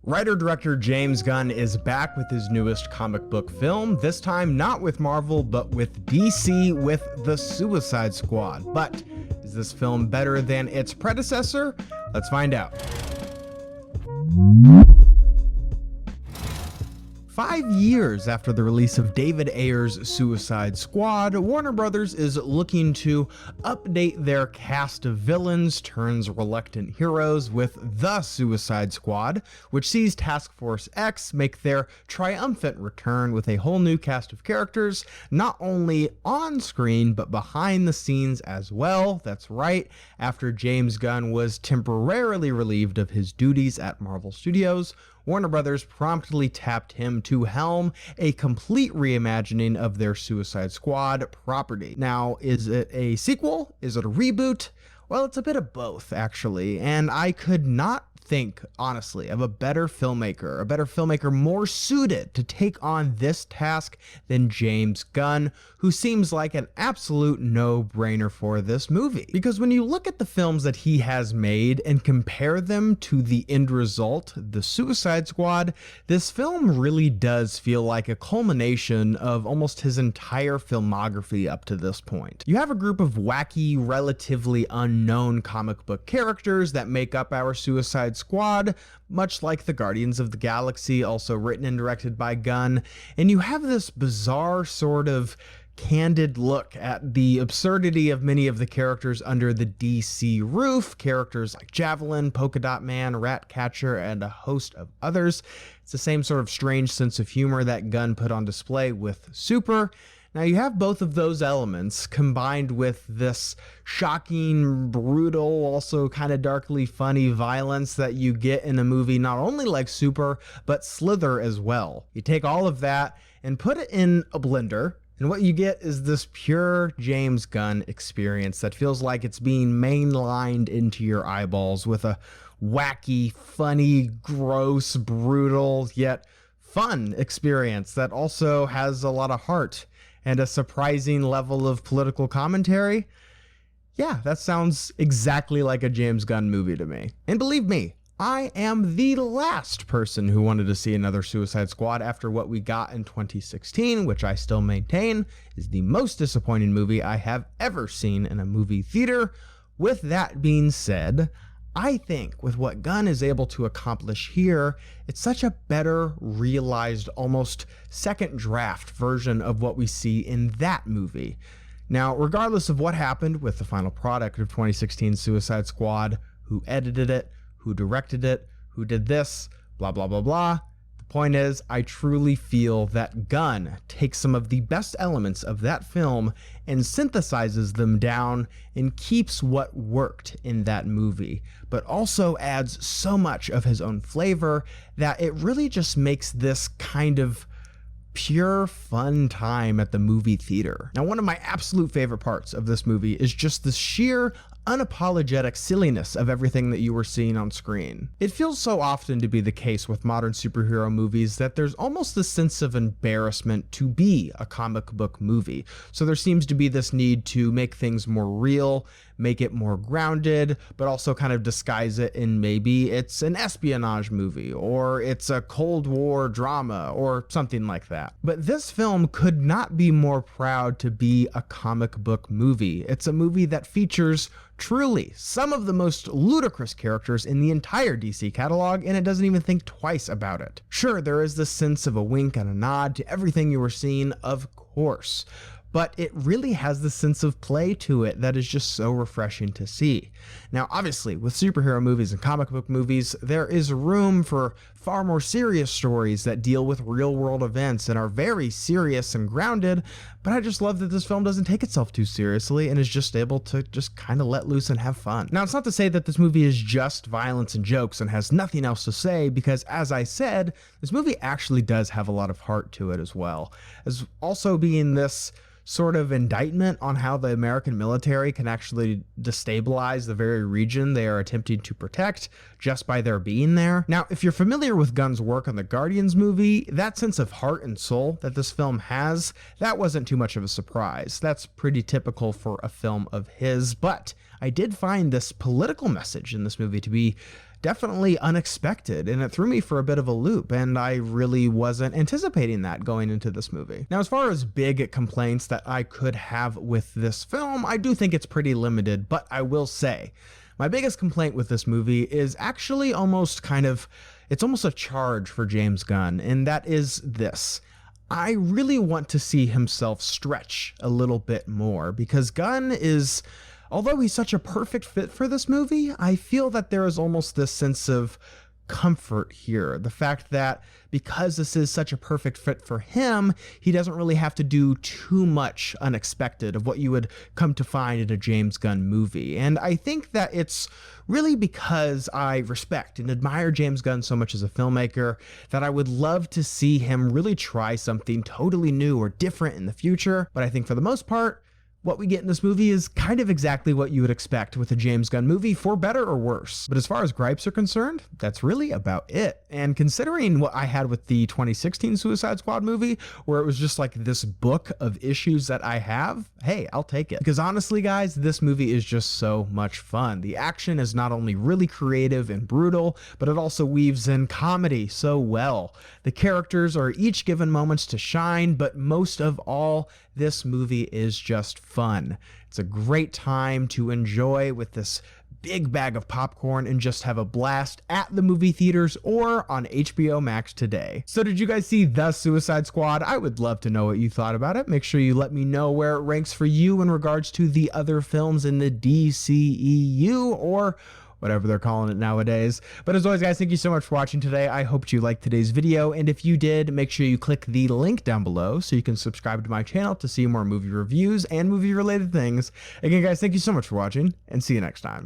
Writer-director James Gunn is back with his newest comic book film, this time not with Marvel, but with DC with The Suicide Squad. But is this film better than its predecessor? Let's find out. 5 years after the release of David Ayer's Suicide Squad, Warner Brothers is looking to update their cast of villains turns reluctant heroes with The Suicide Squad, which sees Task Force X make their triumphant return with a whole new cast of characters, not only on screen but behind the scenes as well. That's right, after James Gunn was temporarily relieved of his duties at Marvel Studios, Warner Brothers promptly tapped him to helm a complete reimagining of their Suicide Squad property. Now, is it a sequel? Is it a reboot? Well, it's a bit of both, actually, and I could not think, honestly, of a better filmmaker more suited to take on this task than James Gunn, who seems like an absolute no-brainer for this movie. Because when you look at the films that he has made and compare them to the end result, The Suicide Squad, this film really does feel like a culmination of almost his entire filmography up to this point. You have a group of wacky, relatively unknown comic book characters that make up our Suicide Squad, much like the Guardians of the Galaxy, also written and directed by Gunn, and you have this bizarre sort of candid look at the absurdity of many of the characters under the DC roof, characters like Javelin, Polka Dot Man, Ratcatcher, and a host of others. It's the same sort of strange sense of humor that Gunn put on display with Super. Now you have both of those elements combined with this shocking, brutal, also kind of darkly funny violence that you get in a movie not only like Super, but Slither as well. You take all of that and put it in a blender, and what you get is this pure James Gunn experience that feels like it's being mainlined into your eyeballs with a wacky, funny, gross, brutal, yet fun experience that also has a lot of heart and a surprising level of political commentary. Yeah, that sounds exactly like a James Gunn movie to me. And believe me, I am the last person who wanted to see another Suicide Squad after what we got in 2016, which I still maintain is the most disappointing movie I have ever seen in a movie theater. With that being said, I think with what Gunn is able to accomplish here, it's such a better, realized, almost second draft version of what we see in that movie. Now, regardless of what happened with the final product of 2016 Suicide Squad, who edited it, who directed it, who did this, blah, blah, blah, blah, the point is, I truly feel that Gunn takes some of the best elements of that film and synthesizes them down and keeps what worked in that movie, but also adds so much of his own flavor that it really just makes this kind of pure fun time at the movie theater. Now, one of my absolute favorite parts of this movie is just the sheer unapologetic silliness of everything that you were seeing on screen. It feels so often to be the case with modern superhero movies that there's almost this sense of embarrassment to be a comic book movie. So there seems to be this need to make things more real, make it more grounded, but also kind of disguise it in maybe it's an espionage movie or it's a Cold War drama or something like that. But this film could not be more proud to be a comic book movie. It's a movie that features truly some of the most ludicrous characters in the entire DC catalog, and it doesn't even think twice about it. Sure, there is this sense of a wink and a nod to everything you were seeing, of course, but it really has the sense of play to it that is just so refreshing to see. Now, obviously, with superhero movies and comic book movies, there is room for far more serious stories that deal with real-world events and are very serious and grounded, but I just love that this film doesn't take itself too seriously and is just able to just kind of let loose and have fun. Now, it's not to say that this movie is just violence and jokes and has nothing else to say, because as I said, this movie actually does have a lot of heart to it as well, as also being this sort of indictment on how the American military can actually destabilize the very region they are attempting to protect just by their being there. Now, if you're familiar with Gunn's work on the Guardians movie, that sense of heart and soul that this film has, that wasn't too much of a surprise. That's pretty typical for a film of his, but I did find this political message in this movie to be definitely unexpected, and it threw me for a bit of a loop, and I really wasn't anticipating that going into this movie. Now, as far as big complaints that I could have with this film, I do think it's pretty limited, but I will say, my biggest complaint with this movie is actually it's almost a charge for James Gunn, and that is this. I really want to see himself stretch a little bit more, because Gunn is, although he's such a perfect fit for this movie, I feel that there is almost this sense of comfort here. The fact that because this is such a perfect fit for him, he doesn't really have to do too much unexpected of what you would come to find in a James Gunn movie. And I think that it's really because I respect and admire James Gunn so much as a filmmaker that I would love to see him really try something totally new or different in the future. But I think for the most part, what we get in this movie is kind of exactly what you would expect with a James Gunn movie, for better or worse. But as far as gripes are concerned, that's really about it. And considering what I had with the 2016 Suicide Squad movie, where it was just like this book of issues that I have, hey, I'll take it. Because honestly, guys, this movie is just so much fun. The action is not only really creative and brutal, but it also weaves in comedy so well. The characters are each given moments to shine, but most of all, this movie is just fun. It's a great time to enjoy with this big bag of popcorn and just have a blast at the movie theaters or on HBO Max today. So did you guys see The Suicide Squad? I would love to know what you thought about it. Make sure you let me know where it ranks for you in regards to the other films in the DCEU, or whatever they're calling it nowadays. But as always, guys, thank you so much for watching today. I hope you liked today's video, and if you did, make sure you click the link down below so you can subscribe to my channel to see more movie reviews and movie related things. Again, guys, thank you so much for watching, and see you next time.